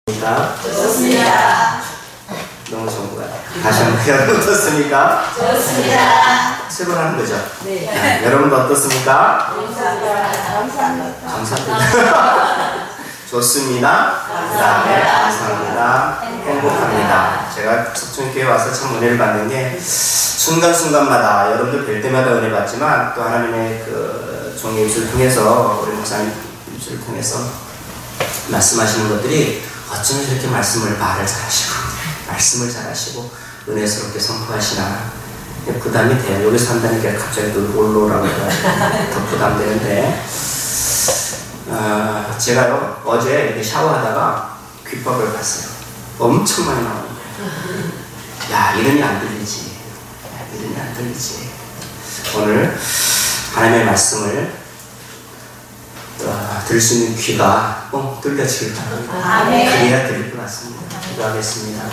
좋습니다. 너무 좋은 것 같아요. 다시 한번 여러분 어떻습니까? 좋습니다. 세 번 하는 거죠? 네. 여러분도 어떻습니까? 감사합니다. 감사합니다. 좋습니다. 그다음에 감사합니다. 행복합니다. 제가 석촌교회 와서 참 은혜를 받는 게 순간순간마다 여러분들 뵐 때마다 은혜 받지만 또 하나님의 그 종의 입술을 통해서 우리 목사님 입술을 통해서 말씀하시는 것들이 어쩜 이렇게 말씀을 잘하시고 은혜스럽게 선포하시나 부담이 돼요. 여기서 한다니까 갑자기 또 올라오라고 해가지고 더 부담되는데 제가요 어제 이렇게 샤워하다가 귓밥을 봤어요. 엄청 많이 나오는 거예요. 야 이러니 안 들리지. 오늘 하나님의 말씀을 들을 수 있는 귀가 뻥 뚫려지길 바랍니다. 그래야 들릴 것 같습니다. 기도하겠습니다.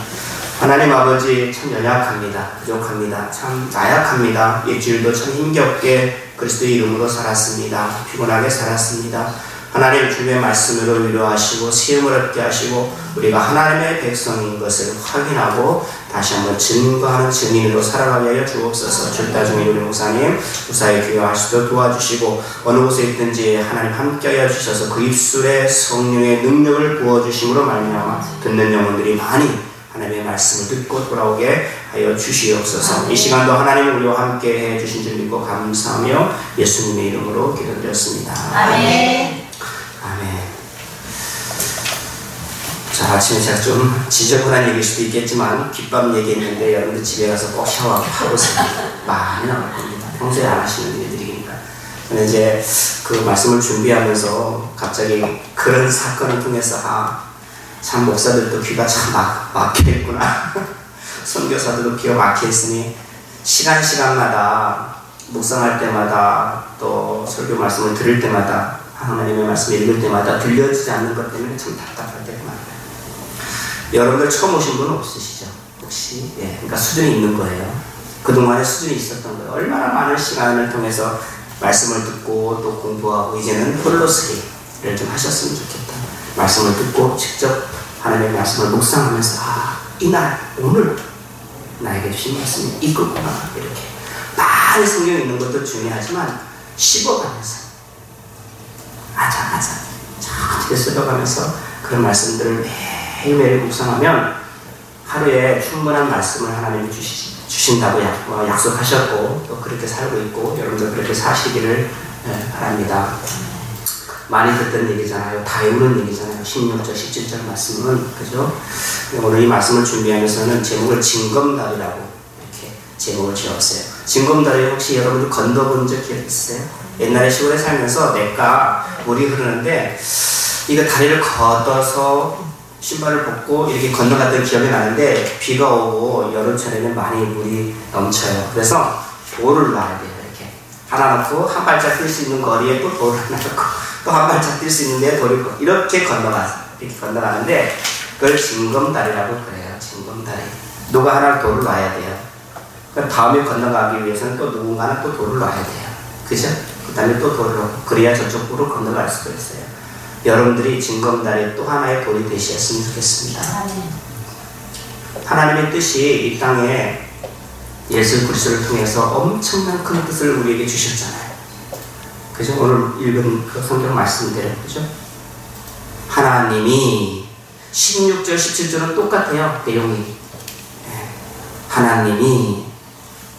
하나님 아버지 참 연약합니다. 부족합니다. 참 나약합니다. 일주일도 참 힘겹게 그리스도의 이름으로 살았습니다. 피곤하게 살았습니다. 하나님 주님의 말씀으로 위로하시고 시험을 얻게 하시고 우리가 하나님의 백성인 것을 확인하고 다시 한번 증거하는 증인으로 살아가게 하여 주옵소서. 줄다 중에 우리 목사님 무사히 귀화할 수도 도와주시고 어느 곳에 있든지 하나님 함께하여 주셔서 그 입술에 성령의 능력을 부어주심으로 말미암아 듣는 영혼들이 많이 하나님의 말씀을 듣고 돌아오게 하여 주시옵소서. 이 시간도 하나님 우리와 함께 해주신 줄 믿고 감사하며 예수님의 이름으로 기도드렸습니다. 아멘. 자, 아침에 제가 좀 지저분한 얘기일 수도 있겠지만 귓밥 얘기했는데 여러분들 집에 가서 꼭 샤워하고 많이 나올 겁니다. 평소에 안 하시는 일들이니까. 저는 이제 그 말씀을 준비하면서 갑자기 그런 사건을 통해서 참 목사들도 귀가 참 막혀있구나. 선교사들도 귀가 막혀있으니 시간마다 묵상할 때마다 또 설교 말씀을 들을 때마다 하나님의 말씀을 읽을 때마다 들려지지 않는 것 때문에 참 답답할 때가 많아요. 여러분들 처음 오신 분은 없으시죠? 혹시? 예, 그러니까 수준이 있는 거예요. 그동안에 수준이 있었던 거예요. 얼마나 많은 시간을 통해서 말씀을 듣고 또 공부하고 이제는 홀로서기를 좀 하셨으면 좋겠다. 말씀을 듣고 직접 하나님의 말씀을 묵상하면서 이날 오늘 나에게 주신 말씀이 이거구나 이렇게 많이 성경에 있는 것도 중요하지만 씹어가면서 아작아작 잘 씹어가면서 그런 말씀들을 매일매일 묵상하면 하루에 충분한 말씀을 하나님이 주신다고 약속하셨고 또 그렇게 살고 있고 여러분들 그렇게 사시기를 바랍니다. 많이 듣던 얘기잖아요. 다 외우는 얘기잖아요. 16절, 17절 말씀은 그죠? 오늘 이 말씀을 준비하면서는 제목을 징검다리라고 이렇게 제목을 지었어요. 징검다리 혹시 여러분들 건너본 적 기억 있으세요? 옛날에 시골에 살면서 냇가 물이 흐르는데 이거 다리를 걷어서 신발을 벗고 이렇게 건너갔던 기억이 나는데 비가 오고 여름철에는 많이 물이 넘쳐요. 그래서 돌을 놔야 돼요. 이렇게 하나 놓고 한 발짝 뛸 수 있는 거리에 또 돌을 하나 놓고 또 한 발짝 뛸 수 있는데 돌을 이렇게 건너가는데 그걸 징검다리라고 그래요. 징검다리. 누가 하나 돌을 놔야 돼요. 그럼 다음에 건너가기 위해서는 또 누군가는 또 돌을 놔야 돼요. 그죠? 그 다음에 또 돌을 놓고 그래야 저쪽으로 건너갈 수도 있어요. 여러분들이 징검다리 또 하나의 돌이 되셨으면 좋겠습니다. 하나님의 뜻이 이 땅에 예수 그리스도를 통해서 엄청난 큰 뜻을 우리에게 주셨잖아요. 그죠? 오늘 읽은 그 성경 말씀대로 그죠? 하나님이 16절 17절은 똑같아요. 내용이 하나님이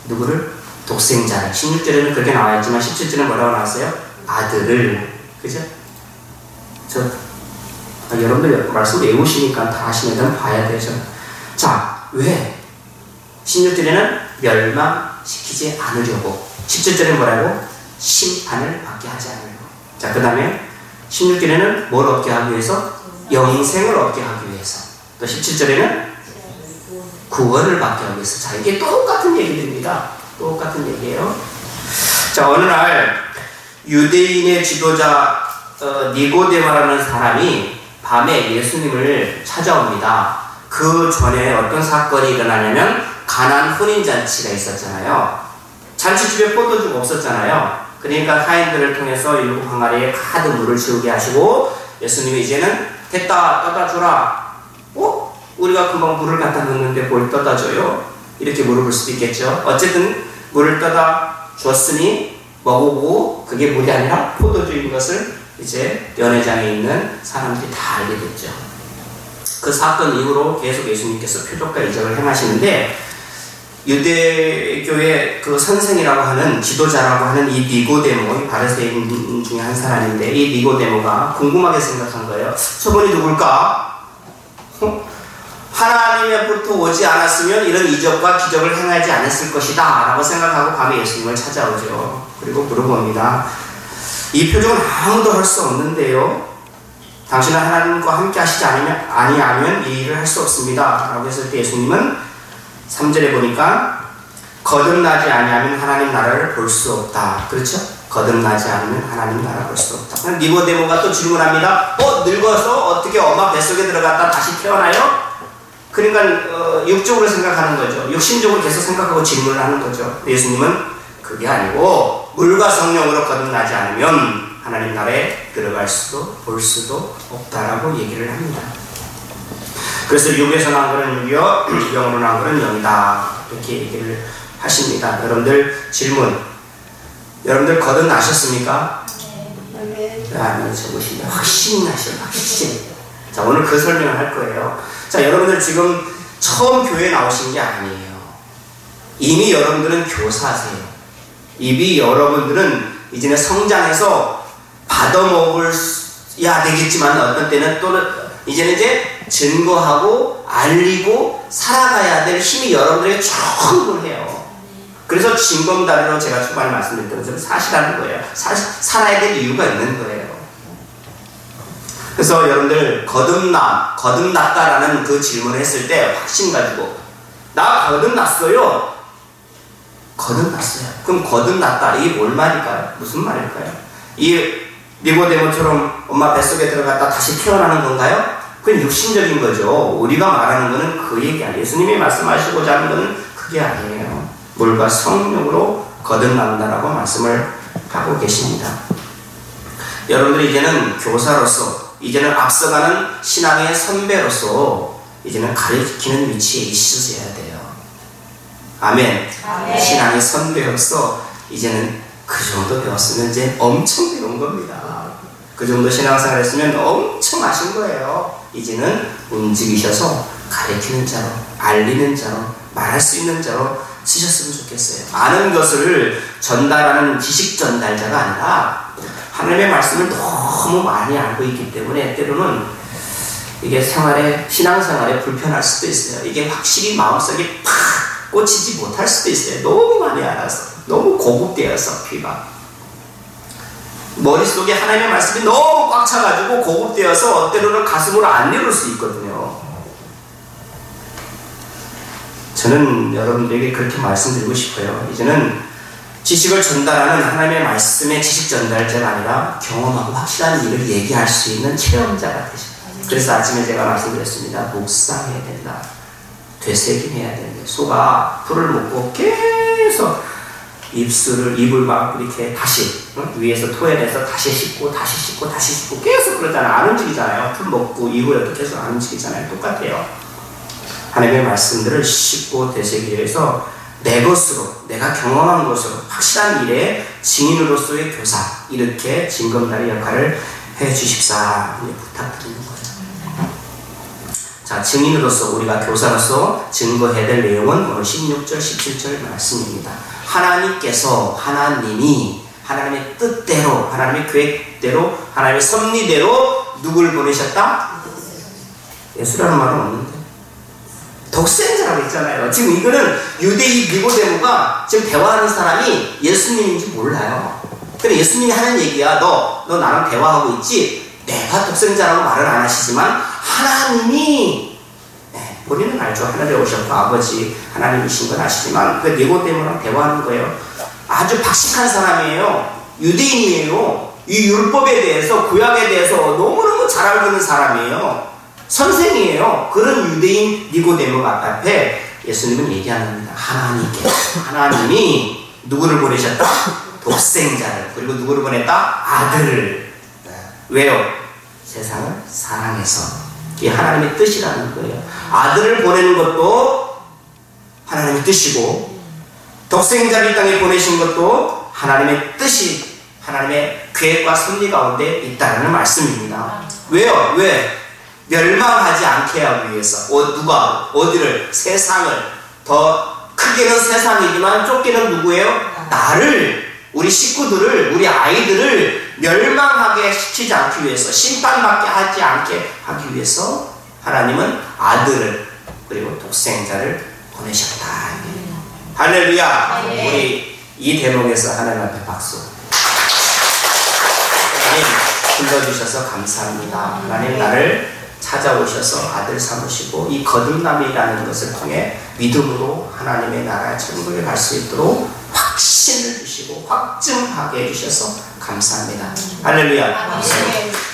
누구를? 독생자를 16절에는 그렇게 나와있지만 17절은 뭐라고 나왔어요? 아들을 그죠? 여러분들 말씀 외우시니까 다 아시면 봐야 되죠. 자, 왜? 16절에는 멸망시키지 않으려고 17절에 뭐라고? 심판을 받게 하지 않으려고. 자, 그 다음에 16절에는 뭘 얻게 하기 위해서? 영생을 얻게 하기 위해서. 또 17절에는 구원을 받게 하기 위해서. 자, 이게 똑같은 얘기입니다. 똑같은 얘기예요. 자, 어느 날 유대인의 지도자 니고데모라는 사람이 밤에 예수님을 찾아옵니다. 그 전에 어떤 사건이 일어나냐면 가나안 혼인잔치가 있었잖아요. 잔치집에 포도주가 없었잖아요. 그러니까 타인들을 통해서 일곱 항아리에 가득 물을 채우게 하시고 예수님이 이제는 됐다 떠다 주라 우리가 금방 물을 갖다 넣는데 뭘 떠다 줘요? 이렇게 물어볼 수도 있겠죠. 어쨌든 물을 떠다 줬으니 먹어보고 그게 물이 아니라 포도주인 것을 이제 연회장에 있는 사람들이 다 알게 됐죠. 그 사건 이후로 계속 예수님께서 표적과 이적을 행하시는데 유대교의 그 선생이라고 하는 지도자라고 하는 이 니고데모, 바리새인 중에 한 사람인데 이 니고데모가 궁금하게 생각한 거예요. 저분이 누굴까? 하나님으로부터 오지 않았으면 이런 이적과 기적을 행하지 않았을 것이다 라고 생각하고 밤에 예수님을 찾아오죠. 그리고 물어봅니다. 이 표적은 아무도 할 수 없는데요. 당신은 하나님과 함께 하시지 아니하면 이 일을 할 수 없습니다 라고 했을 때 예수님은 3절에 보니까 거듭나지 아니하면 하나님 나라를 볼 수 없다. 그렇죠? 거듭나지 않으면 하나님 나라 볼 수 없다. 니고데모가 또 질문합니다. 늙어서 어떻게 엄마 뱃속에 들어갔다 다시 태어나요? 그러니까 육적으로 생각하는 거죠. 육신적으로 계속 생각하고 질문을 하는 거죠. 예수님은 그게 아니고 물과 성령으로 거듭나지 않으면 하나님 나라에 들어갈 수도 볼 수도 없다라고 얘기를 합니다. 그래서 육에서 난 거는 육이요, 영으로 난 거는 영이다. 이렇게 얘기를 하십니다. 여러분들 질문. 여러분들 거듭나셨습니까? 네. 아멘. 적으십니다. 확신이 나셔요. 확신. 자, 오늘 그 설명을 할 거예요. 자, 여러분들 지금 처음 교회에 나오신 게 아니에요. 이미 여러분들은 교사세요. 이미 여러분들은 이제는 성장해서 받아먹어야 되겠지만 어떤 때는 또는 이제는 이제 증거하고 알리고 살아가야 될 힘이 여러분들에게 충분해요. 그래서 징검다리로 제가 초반에 말씀드렸던 것처럼 사시라는 거예요. 살아야 될 이유가 있는 거예요. 그래서 여러분들 거듭났다라는 그 질문을 했을 때 확신 가지고 나 거듭났어요. 거듭났어요. 그럼 거듭났다. 이게 뭘 말일까요? 무슨 말일까요? 이 니고데모처럼 엄마 뱃속에 들어갔다 다시 태어나는 건가요? 그건 육신적인 거죠. 우리가 말하는 거는 그 얘기 아니에요. 예수님이 말씀하시고자 하는 거는 그게 아니에요. 물과 성령으로 거듭난다라고 말씀을 하고 계십니다. 여러분들이 이제는 교사로서 이제는 앞서가는 신앙의 선배로서 이제는 가르치는 위치에 있으셔야 돼요. 아멘. 아멘. 신앙의 선배로서 이제는 그 정도 배웠으면 이제 엄청 배운 겁니다. 그 정도 신앙생활 했으면 엄청 아신 거예요. 이제는 움직이셔서 가르치는 자로, 알리는 자로, 말할 수 있는 자로 쓰셨으면 좋겠어요. 아는 것을 전달하는 지식 전달자가 아니라 하나님의 말씀을 너무 많이 알고 있기 때문에 때로는 이게 신앙생활에 불편할 수도 있어요. 이게 확실히 마음속에 팍 꽂히지 못할 수도 있어요. 너무 많이 알아서, 너무 고급되어서 귀가. 머릿속에 하나님의 말씀이 너무 꽉 차가지고 고급되어서 때로는 가슴으로 안 내려올 수 있거든요. 저는 여러분들에게 그렇게 말씀드리고 싶어요. 이제는 지식을 전달하는 하나님의 말씀의 지식 전달자가 아니라 경험하고 확실한 일을 얘기할 수 있는 체험자가 되십니다. 그래서 아침에 제가 말씀드렸습니다. 묵상해야 된다. 되새김해야 된다. 소가 풀을 먹고 계속 입을 막 이렇게 다시 위에서 토해내서 다시 씻고 다시 씻고 다시 씻고 계속 그러잖아요. 안 움직이잖아요. 풀 먹고 이후에도 계속 안 움직이잖아요. 똑같아요. 하나님의 말씀들을 씻고 되새기기 위해서 내 것으로, 내가 경험한 것으로 확실한 일에 증인으로서의 교사, 이렇게 징검다리 역할을 해주십사 부탁드리는 거예요. 자, 증인으로서, 우리가 교사로서 증거해야 될 내용은 오늘 16절, 17절 말씀입니다. 하나님이 하나님의 뜻대로, 하나님의 계획대로, 하나님의 섭리대로 누구를 보내셨다? 예수라는 말은 없는데 독생자라고 했잖아요. 지금 이거는 유대인 니고데모가 지금 대화하는 사람이 예수님인지 몰라요. 근데 예수님이 하는 얘기야. 너 나랑 대화하고 있지? 내가 독생자라고 말을 안 하시지만 하나님이, 본인은 알죠. 하늘에 오셨고 아버지 하나님이신 건 아시지만 그 니고데모랑 대화하는 거예요. 아주 박식한 사람이에요. 유대인이에요. 이 율법에 대해서, 구약에 대해서 너무너무 잘 알고 있는 사람이에요. 선생이에요. 그런 유대인 니고데모 앞에 예수님은 얘기하는 겁니다. 하나님이 누구를 보내셨다? 독생자를. 그리고 누구를 보냈다? 아들을. 왜요? 세상을 사랑해서. 이게 하나님의 뜻이라는 거예요. 아들을 보내는 것도 하나님의 뜻이고 독생자를 이 땅에 보내신 것도 하나님의 뜻이 하나님의 계획과 섭리 가운데 있다는 말씀입니다. 왜요? 왜? 멸망하지 않게 하기 위해서. 누가? 어디를? 세상을. 더 크게는 세상이지만 좁게는 누구예요? 나를, 우리 식구들을, 우리 아이들을 멸망하게 시키지 않기 위해서, 심판받게 하지 않게 하기 위해서 하나님은 아들을 그리고 독생자를 보내셨다. 할렐루야. 우리 이 대목에서 하나님 앞에 박수. 하나님 불러주셔서 감사합니다. 하나님 나를 찾아오셔서 아들 삼으시고 이 거듭남이라는 것을 통해 믿음으로 하나님의 나라의 천국에 갈 수 있도록 확신을 주시고 확증하게 해주셔서 감사합니다. 할렐루야.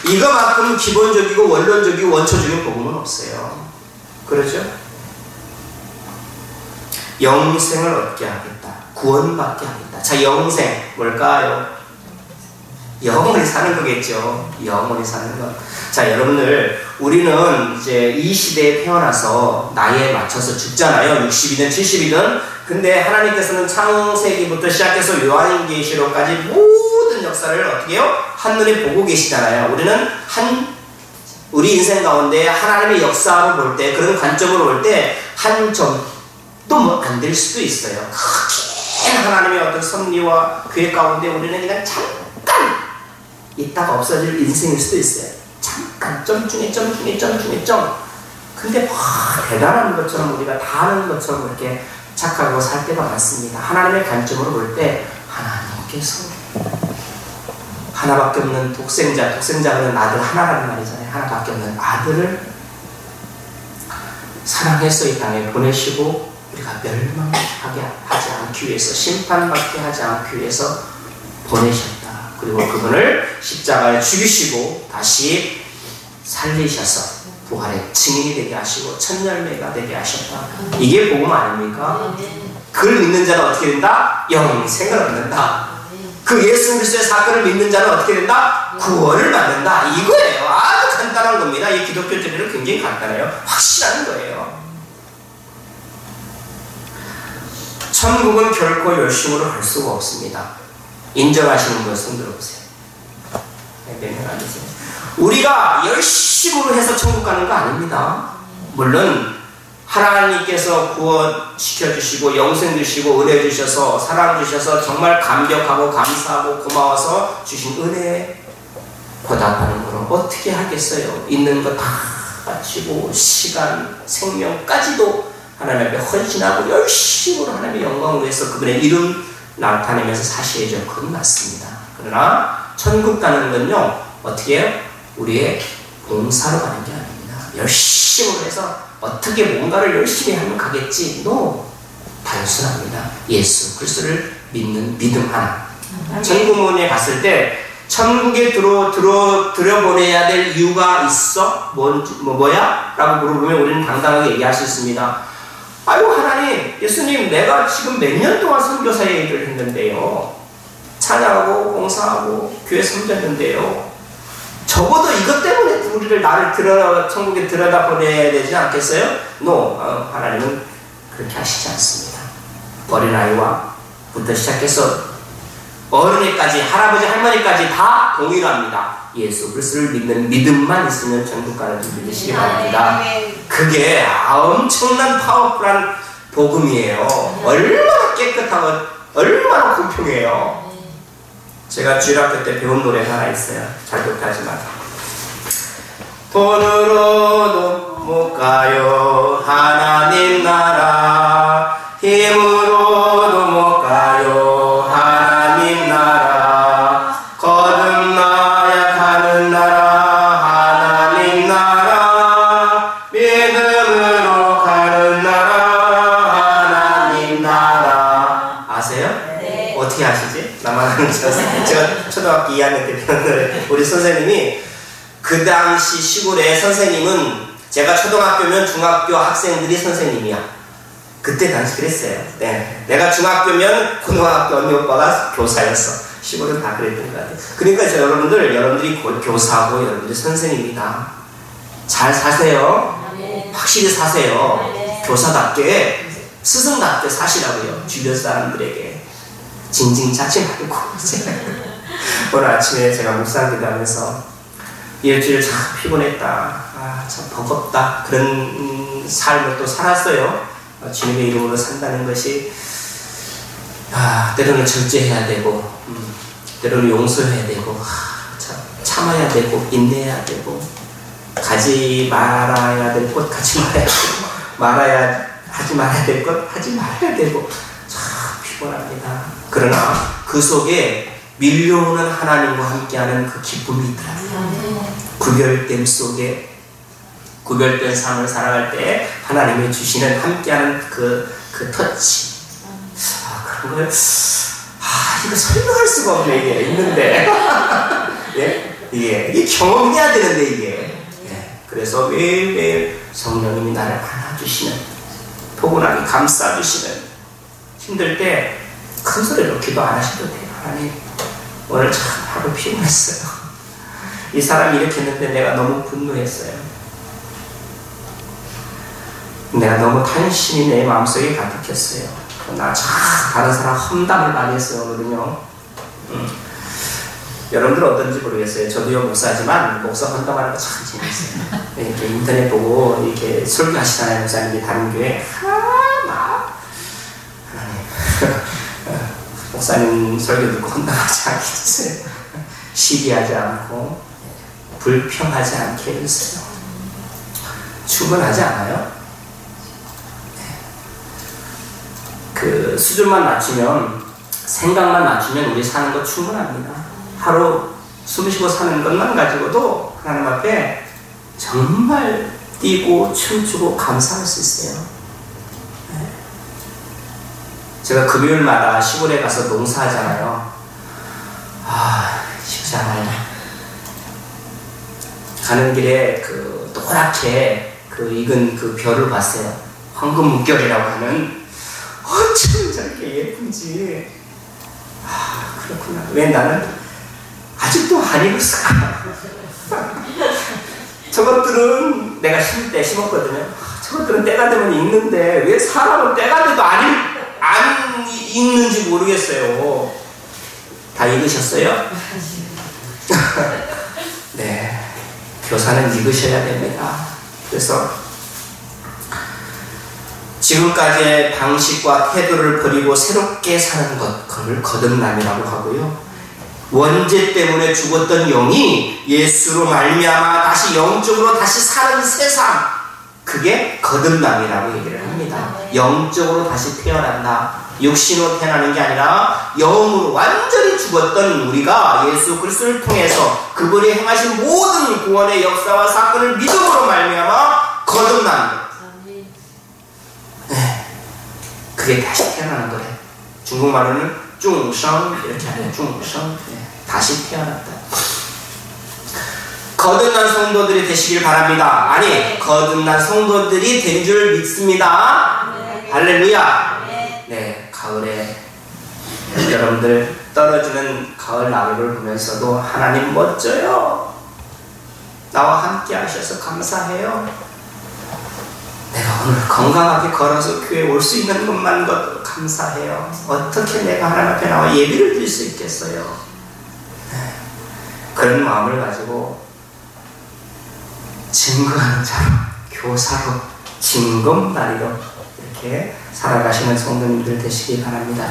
이거만큼 기본적이고 원론적이고 원초적인 복음은 없어요. 그렇죠? 영생을 얻게 하겠다. 구원받게 하겠다. 자, 영생 뭘까요? 영원히 사는 거겠죠. 영원히 사는 것. 자, 여러분들, 우리는 이제 이 시대에 태어나서 나이에 맞춰서 죽잖아요. 60이든 70이든. 근데 하나님께서는 창세기부터 시작해서 요한계시록까지 모든 역사를 어떻게 해요? 한눈에 보고 계시잖아요. 우리는 우리 인생 가운데 하나님의 역사로 볼 때, 그런 관점으로 볼 때 한 점도 뭐 안 될 수도 있어요. 크게 하나님의 어떤 섭리와 계획 가운데 우리는 그냥 잠깐 있다가 없어질 인생일 수도 있어요. 잠깐 점 중에 점 중에 점 중에 점. 근데 대단한 것처럼 우리가 다 아는 것처럼 이렇게 착하고 살 때가 많습니다. 하나님의 관점으로 볼 때 하나님께서 하나밖에 없는 독생자는 아들 하나라는 말이잖아요. 하나밖에 없는 아들을 사랑해서 이 땅에 보내시고 우리가 멸망하게 하지 않기 위해서, 심판받게 하지 않기 위해서 보내셨다. 그리고 그분을 십자가에 죽이시고 다시 살리셔서 부활의 증인이 되게 하시고 첫 열매가 되게 하셨다. 이게 복음 아닙니까? 그를 믿는 자는 어떻게 된다? 영생을 얻는다. 그 예수 그리스도의 사건을 믿는 자는 어떻게 된다? 구원을 받는다. 이거예요. 아주 간단한 겁니다. 이 기독교 진리는 굉장히 간단해요. 확실한 거예요. 천국은 결코 열심으로 갈 수가 없습니다. 인정하시는 분 손 들어보세요. 우리가 열심으로 해서 천국 가는 거 아닙니다. 물론 하나님께서 구원시켜 주시고 영생 주시고 은혜 주셔서 사랑 주셔서 정말 감격하고 감사하고 고마워서 주신 은혜에 보답하는 거로 어떻게 하겠어요? 있는 거 다 바치고 시간, 생명까지도 하나님 앞에 헌신하고 열심으로 하나님의 영광을 위해서 그분의 이름 나타내면서 사셔야죠. 그건 맞습니다. 그러나 천국 가는 건요 어떻게 해요? 우리의 봉사로 가는 게 아닙니다. 열심으로 해서 어떻게 뭔가를 열심히 하면 가겠지. 단순합니다. 예수 그리스도를 믿는 믿음 하나. 천국문에 갔을 때 천국에 들여보내야 될 이유가 있어? 뭐야? 라고 물어보면 우리는 당당하게 얘기할 수 있습니다. 아유 하나님, 예수님 내가 지금 몇 년 동안 선교사 일을 했는데요. 찬양하고 봉사하고 교회 섬겼는데요. 적어도 이것 때문에 우리를 나를 천국에 들여다보내야 되지 않겠어요? 하나님은 그렇게 하시지 않습니다. 어린아이와부터 시작해서 어른이까지 할아버지 할머니까지 다 동일합니다. 예수 그리스도를 믿는 믿음만 있으면 천국 가는 줄 믿으시기 바랍니다. 그게 엄청난 파워풀한 복음이에요. 얼마나 깨끗하고 얼마나 공평해요. 제가 주일학교 때 배운 노래가 하나 있어요. 잘 못하지만 돈으로도 못 가요 하나님 나라, 힘으로도 못 가요 하나님 나라, 거듭나야 가는 나라 하나님 나라, 믿음으로 가는 나라 하나님 나라. 아세요? 네. 어떻게 아시지? 나만 아는 줄 알았어요. 제가 초등학교 2학년 때 배운 노래, 우리 선생님이 그 당시 시골의 선생님은 제가 초등학교면 중학교 학생들이 선생님이야. 그때 당시 그랬어요. 네. 내가 중학교면 고등학교 언니 오빠가 교사였어. 시골은 다 그랬던 것 같아요. 그러니까 여러분들이 교사고 여러분들이 선생님이다. 잘 사세요. 확실히 사세요. 교사답게, 스승답게 사시라고요. 주변 사람들에게. 징징자지 말고. 오늘 아침에 제가 묵상 기도하면서 일주일 참 피곤했다. 참 버겁다. 그런 삶을 또 살았어요. 주님의 이름으로 산다는 것이 때로는 절제해야 되고 때로는 용서해야 되고 참아야 되고 인내해야 되고 가지 말아야 될 것 가지 말아야 되고 하지 말아야 될 것 하지 말아야 되고 참 피곤합니다. 그러나 그 속에 밀려오는 하나님과 함께하는 그 기쁨이 있더라고요. 구별됨 속에 구별된 삶을 살아갈 때 하나님이 주시는 함께하는 그 터치 그런 걸 이거 설명할 수가 없네 이게 있는데 이게 경험해야 되는데 이게 그래서 매일매일 성령님이 나를 안아주시는 포근하게 감싸주시는 힘들 때 큰 소리로 기도 안 하셔도 돼요. 하나님 오늘 참 하루 피곤했어요. 이 사람이 이렇게 했는데 내가 너무 분노했어요. 내가 너무 탄심이 내 마음속에 가득했어요. 나 참 다른 사람 험담을 많이 했어요. 오늘은요. 여러분들 어떤지 모르겠어요. 저도요 목사지만 목사 험담하는 거 참 재밌어요. 이렇게 인터넷 보고 이렇게 설교하시잖아요. 목사님이 다른 교회 하나님 목사님 설교 듣고 험담하지 않게 해주세요. 시기하지 않고 불평하지 않게 해주세요. 충분하지 않아요? 그 수준만 낮추면 생각만 낮추면 우리 사는 거 충분합니다. 하루 숨 쉬고 사는 것만 가지고도 하나님 앞에 정말 뛰고 춤추고 감사할 수 있어요. 제가 금요일마다 시골에 가서 농사하잖아요. 쉽지 않아요. 가는 길에 그 노랗게 그 익은 그 별을 봤어요. 황금묵결이라고 하는 어쩜 저렇게 예쁜지. 그렇구나. 왜 나는 아직도 안 익었을까? 저것들은 내가 심을 때 심었거든요. 저것들은 때가 되면 익는데 왜 사람은 때가 돼도 안 익는지 모르겠어요. 다 익으셨어요? 네. 교사는 익으셔야 됩니다. 그래서 지금까지의 방식과 태도를 버리고 새롭게 사는 것, 그걸 거듭남이라고 하고요. 원죄 때문에 죽었던 영이 예수로 말미암아 다시 영적으로 다시 사는 세상, 그게 거듭남이라고 얘기를 합니다. 영적으로 다시 태어난다. 육신으로 태어나는 게 아니라 영으로 완전히 죽었던 우리가 예수 그리스도를 통해서 그분이 행하신 모든 구원의 역사와 사건을 믿음으로 말미암아 거듭납니다. 그게 다시 태어나는 거래. 중국말로는 중성 이렇게 하네요. 중성. 다시 태어났다. 거듭난 성도들이 되시길 바랍니다. 아니, 거듭난 성도들이 된 줄 믿습니다. 할렐루야. 네, 가을에 여러분들 떨어지는 가을 낙엽을 보면서도 하나님 멋져요. 나와 함께 하셔서 감사해요. 내가 오늘 건강하게 걸어서 교회에 올 수 있는 것만으로도 감사해요. 어떻게 내가 하나님 앞에 나와 예배를 드릴 수 있겠어요? 네. 그런 마음을 가지고 증거하는 자로, 교사로, 징검다리로 이렇게 살아가시는 성도님들 되시기 바랍니다.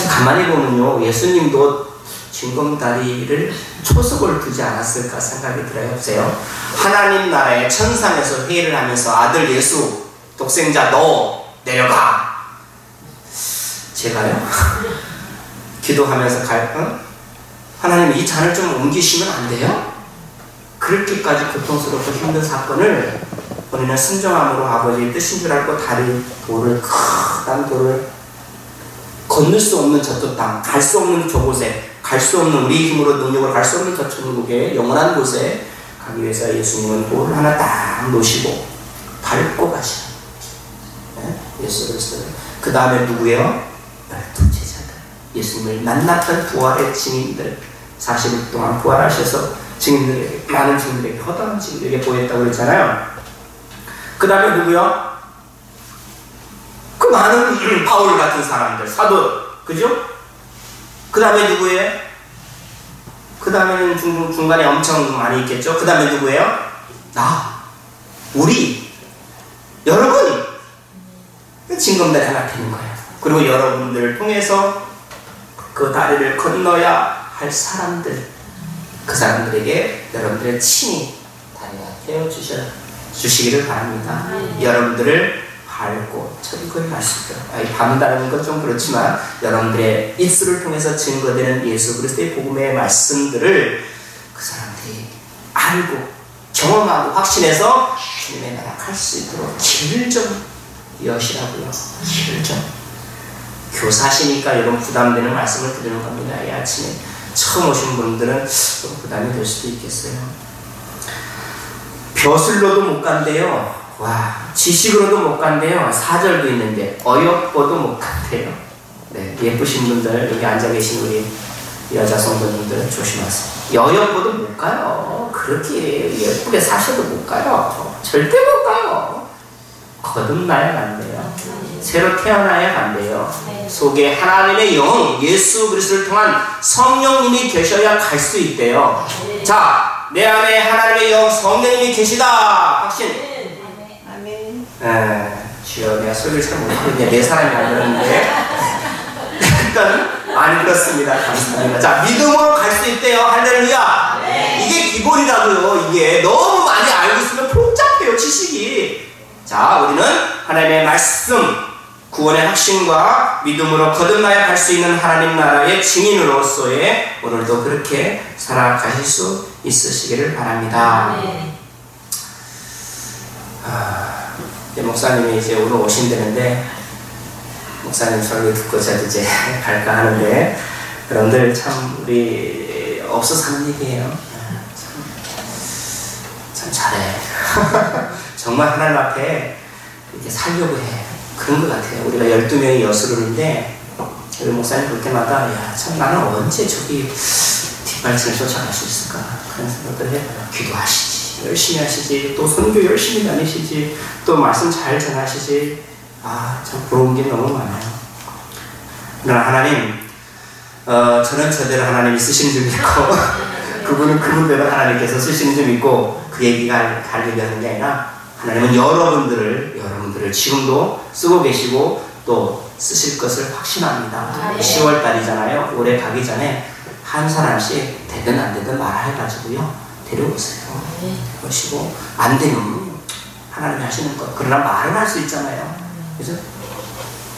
가만히 보면요, 예수님도 징검다리를 초석을 두지 않았을까 생각이 들어요. 보세요. 하나님 나라의 천상에서 회의를 하면서 아들 예수 독생자 너 내려가. 제가요? 기도하면서 하나님 이 잔을 좀 옮기시면 안 돼요? 그렇게까지 고통스럽고 힘든 사건을 본인은 순종함으로 아버지의 뜻인 줄 알고 돌을 크단 돌을 건널 수 없는 저쪽 땅, 갈 수 없는 저곳에, 갈 수 없는 우리 힘으로 능력으로 갈 수 없는 저 천국에 영원한 곳에 가기 위해서 예수님은 돌을 하나 딱 놓으시고 밟고 가시는 예수 그리스도를. 그 다음에 누구예요? 12제자들. 예수님을 만났던 부활의 증인들, 40일 동안 부활하셔서 증인들에게, 많은 증인들에게, 허다한 증인들에게 보였다고 그랬잖아요. 그 다음에 누구요? 그 많은 바울 같은 사람들, 사도, 그죠? 그 다음에 누구예요? 그 다음에는 중간에 엄청 많이 있겠죠? 그 다음에 누구예요? 우리, 여러분! 징검다리 하나 피는 거예요. 그리고 여러분들을 통해서 그 다리를 건너야 할 사람들, 그 사람들에게 여러분들의 친히 다리가 되어주시기를 바랍니다. 여러분들을 밟고 저리걸 말씀들, 밟는다는 건 좀 그렇지만 여러분들의 입술을 통해서 증거되는 예수 그리스도의 복음의 말씀들을 그 사람들이 알고 경험하고 확신해서 주님의 나라 갈 수 있도록 길을 좀 여시라고요. 길을 좀. 교사시니까 여러분 부담되는 말씀을 드리는 겁니다. 이 아침에 처음 오신 분들은 좀 부담이 될 수도 있겠어요. 벼슬로도 못 간대요. 와, 지식으로도 못 간대요. 4절도 있는데 어여뻐도 못 간대요. 네, 예쁘신 분들, 여기 앉아 계신 우리 여자 성도님들 조심하세요. 어여뻐도 못 가요. 그렇게 예쁘게 사셔도 못 가요. 절대 못 가요. 거듭나야 간대요. 새로 태어나야 간대요. 속에 하나님의 영, 예수 그리스도를 통한 성령님이 계셔야 갈 수 있대요. 자, 내 안에 하나님의 영, 성령님이 계시다. 확신. 주여, 내가 소리를 잘 못하겠네. 내 사람이 안 그러는데. 일단 안 그렇습니다. 감사합니다. 자, 믿음으로 갈 수 있대요. 할렐루야. 이게 기본이라고요. 이게 너무 많이 알고 있으면 복잡해요, 지식이. 자, 우리는 하나님의 말씀, 구원의 확신과 믿음으로 거듭나야 갈 수 있는 하나님 나라의 증인으로서의 오늘도 그렇게 살아가실 수 있으시기를 바랍니다. 목사님이 이제 오늘 오신다는데, 목사님 설교 듣고 저도 이제 갈까 하는데, 여러분들 참 우리 없어서 하는 얘기예요. 참 잘해. 정말 하나님 앞에 이렇게 살려고 해. 그런 것 같아요. 우리가 12명의 여수론인데, 우리 목사님 볼 때마다, 야, 참 나는 언제 저기 뒷발치를 쫓아갈 수 있을까? 그런 생각을 해봐요. 기도하시지. 열심히 하시지. 또 선교 열심히 다니시지. 또 말씀 잘 전하시지. 참 부러운 게 너무 많아요. 그러나 하나님, 저는 저대로 하나님이 쓰시는 줄 믿고, 그분은 그분대로 하나님께서 쓰시는 줄 믿고, 그 얘기가 가려고 하는 게 아니라, 하나님은 여러분들을 지금도 쓰고 계시고 또 쓰실 것을 확신합니다. 10월 달이잖아요. 올해 가기 전에 한 사람씩 되든 안 되든 말해가지고요. 데려오세요. 그러시고 안 되면 하나님이 하시는 것. 그러나 말은 할 수 있잖아요. 그죠?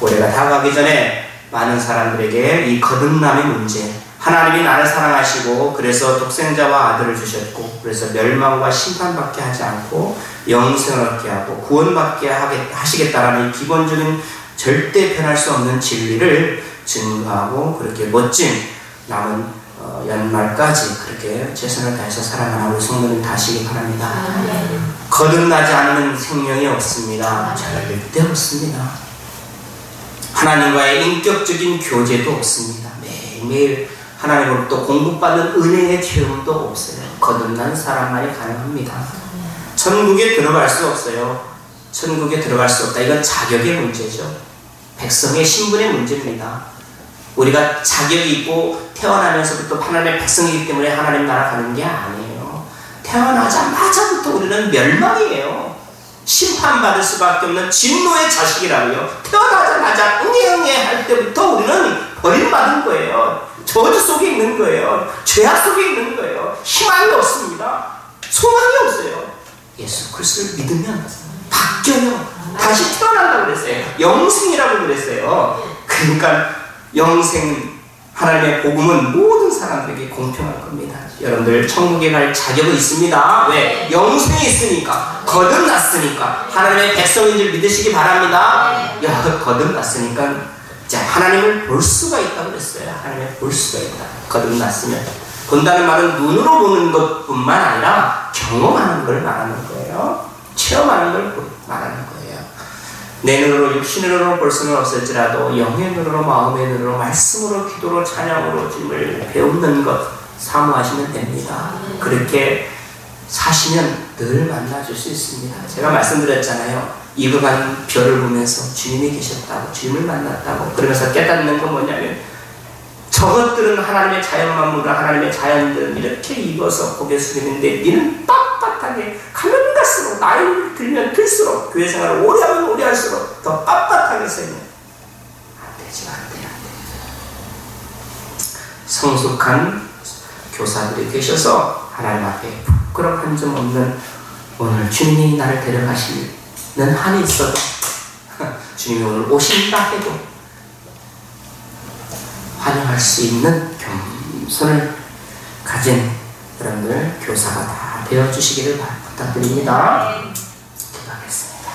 올해가 다가가기 전에 많은 사람들에게 이 거듭남의 문제, 하나님이 나를 사랑하시고 그래서 독생자와 아들을 주셨고 그래서 멸망과 심판받게 하지 않고 영생을 얻게 하고 구원받게 하시겠다라는 기본적인 절대 변할 수 없는 진리를 증거하고 그렇게 멋진 남은 연말까지 그렇게 최선을 다해서 살아가는 우리 성도님 다시기 바랍니다. 거듭나지 않는 생명이 없습니다. 절대 없습니다. 하나님과의 인격적인 교제도 없습니다. 매일매일 하나님으로부터 공급받는 은혜의 체험도 없어요. 거듭난 사람만이 가능합니다. 천국에 들어갈 수 없어요. 천국에 들어갈 수 없다. 이건 자격의 문제죠. 백성의 신분의 문제입니다. 우리가 자격이 있고 태어나면서부터 하나님의 백성이기 때문에 하나님 나라 가는 게 아니에요. 태어나자마자부터 우리는 멸망이에요. 심판받을 수밖에 없는 진노의 자식이라고요. 태어나자마자 응애 할 때부터 우리는 버림받은 거예요. 저주 속에 있는 거예요. 죄악 속에 있는 거예요. 희망이 없습니다. 소망이 없어요. 예수 그리스도를 믿으면 바뀌어요. 다시 태어난다고 그랬어요. 영생이라고 그랬어요. 그러니까 영생, 하나님의 복음은 모든 사람들에게 공평할 겁니다. 여러분들 천국에 갈 자격은 있습니다. 왜? 영생이 있으니까, 거듭났으니까, 하나님의 백성인 줄 믿으시기 바랍니다. 거듭났으니까 자, 하나님을 볼 수가 있다고 그랬어요. 하나님을 볼 수가 있다. 거듭났으면. 본다는 말은 눈으로 보는 것뿐만 아니라 경험하는 걸 말하는 거예요. 체험하는 걸 말하는 거예요. 내 눈으로 육신의 눈으로 볼 수는 없을지라도 영의 눈으로 마음의 눈으로 말씀으로 기도로 찬양으로 주님을 배우는 것 사모하시면 됩니다. 그렇게 사시면 늘 만나줄 수 있습니다. 제가 말씀드렸잖아요. 익어간 별을 보면서 주님이 계셨다고, 주님을 만났다고. 그러면서 깨닫는 건 뭐냐면 저것들은 하나님의 자연만물은 하나님의 자연들은 이렇게 익어서 고개 숙이는데 니는 빳빳하게 가면 갈수록 나이를 들면 들수록 교회 생활을 오래 하면 오래 할수록 더 빳빳하게 서 있는. 안 되죠. 성숙한 교사들이 계셔서 하나님 앞에 부끄러운 점 없는 오늘 주님이 나를 데려가시는 한이 있어도 주님이 오늘 오신다 해도 환영할 수 있는 겸손을 가진 여러분들 교사가 다 되어주시기를 부탁드립니다. 기도하겠습니다.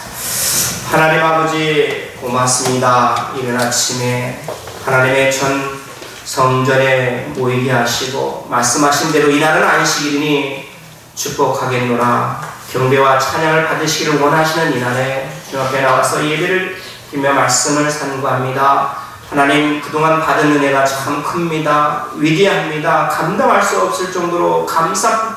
하나님 아버지 고맙습니다. 이른 아침에 하나님의 전 성전에 모이게 하시고 말씀하신 대로 이날은 안식일이니 축복하겠노라. 경배와 찬양을 받으시기를 원하시는 이날에 주 앞에 나와서 예배를 드리며 말씀을 산구합니다. 하나님 그동안 받은 은혜가 참 큽니다. 위대합니다. 감당할 수 없을 정도로 감사만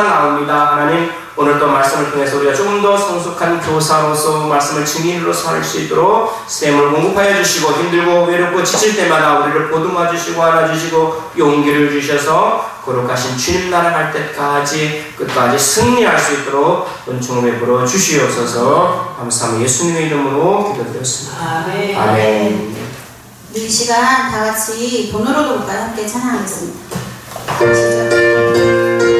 나옵니다. 하나님 오늘 또 말씀을 통해서 우리가 좀 더 성숙한 교사로서 말씀을 증인으로서 할 수 있도록 쌤을 공급하여 주시고 힘들고 외롭고 지칠 때마다 우리를 보듬어 주시고 안아주시고 용기를 주셔서 거룩하신 주님 나라 갈 때까지 끝까지 승리할 수 있도록 은총을 베풀어 주시옵소서. 감사합니다. 예수님의 이름으로 기도드렸습니다. 아멘. 아멘. 이 시간 다 같이 돈으로도 못가 함께 찬양하겠습니다. 감사합니다.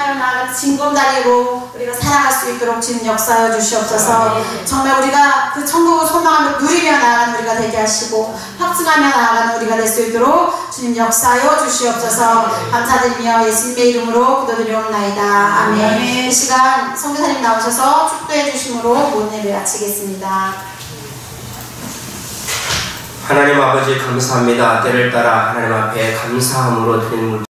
합승하여 나아가 징검다리로 우리가 살아갈 수 있도록 주님 역사하여 주시옵소서. 정말 우리가 그 천국을 소망하며 누리며 나아가는 우리가 되게 하시고 합승하며 나아가는 우리가 될 수 있도록 주님 역사하여 주시옵소서. 감사드리며 예수님의 이름으로 기도드리옵나이다. 아멘. 이 시간 선교사님 나오셔서 축도해 주심으로 모든 예배 마치겠습니다. 하나님 아버지 감사합니다. 때를 따라 하나님 앞에 감사함으로 드리는